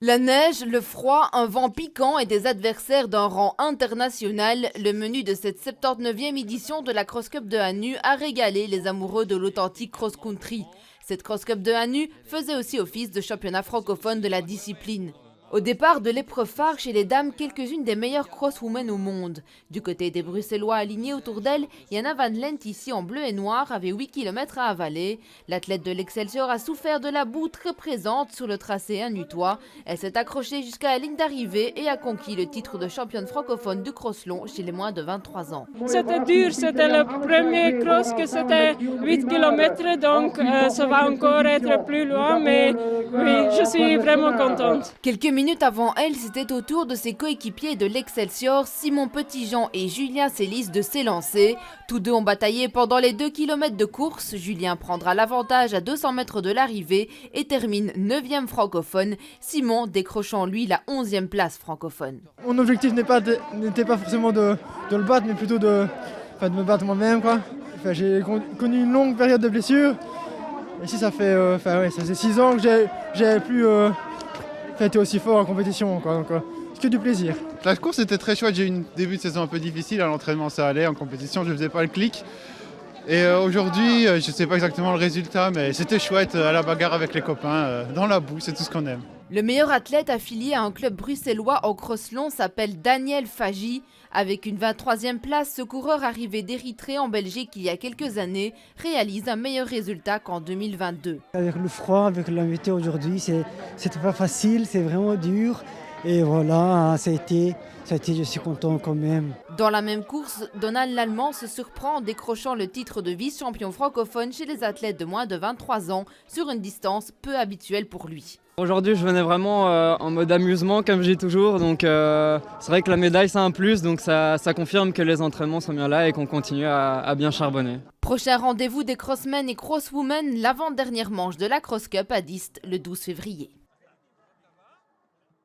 La neige, le froid, un vent piquant et des adversaires d'un rang international, le menu de cette 79e édition de la Cross Cup de Hannu a régalé les amoureux de l'authentique cross-country. Cette Cross Cup de Hannu faisait aussi office de championnat francophone de la discipline. Au départ de l'épreuve phare chez les dames, quelques-unes des meilleures crosswomen au monde. Du côté des Bruxellois alignés autour d'elle, Jana Van Lent, ici en bleu et noir, avait 8 km à avaler. L'athlète de l'Excelsior a souffert de la boue très présente sur le tracé hannutois. Elle s'est accrochée jusqu'à la ligne d'arrivée et a conquis le titre de championne francophone du cross long chez les moins de 23 ans. C'était dur, c'était le premier cross que c'était 8 km, donc ça va encore être plus loin, mais oui, je suis vraiment contente. Quelques minutes avant elle, c'était au tour de ses coéquipiers de l'Excelsior, Simon Petitjean et Julien Célis, de s'élancer. Tous deux ont bataillé pendant les 2 km de course. Julien prendra l'avantage à 200 mètres de l'arrivée et termine 9e francophone. Simon décrochant lui la 11e place francophone. Mon objectif n'était pas forcément de le battre, mais plutôt de me battre moi-même, quoi. J'ai connu une longue période de blessure. Ici, ça faisait 6 ans que j'avais plus été aussi fort en compétition, quoi. Donc, c'est que du plaisir. La course était très chouette. J'ai eu un début de saison un peu difficile. À l'entraînement, ça allait. En compétition, je ne faisais pas le clic. Et aujourd'hui, je ne sais pas exactement le résultat, mais c'était chouette à la bagarre avec les copains, dans la boue, c'est tout ce qu'on aime. Le meilleur athlète affilié à un club bruxellois en cross-long s'appelle Daniel Fagy. Avec une 23e place, ce coureur arrivé d'Érythrée en Belgique il y a quelques années réalise un meilleur résultat qu'en 2022. Avec le froid, avec la météo aujourd'hui, c'était pas facile, c'est vraiment dur. Et voilà, ça a été, je suis content quand même. Dans la même course, Donald l'Allemand se surprend en décrochant le titre de vice-champion francophone chez les athlètes de moins de 23 ans sur une distance peu habituelle pour lui. Aujourd'hui, je venais vraiment en mode amusement, comme je dis toujours. Donc, c'est vrai que la médaille, c'est un plus. Donc, ça confirme que les entraînements sont bien là et qu'on continue à bien charbonner. Prochain rendez-vous des crossmen et crosswomen, l'avant-dernière manche de la Cross Cup à Diest le 12 février.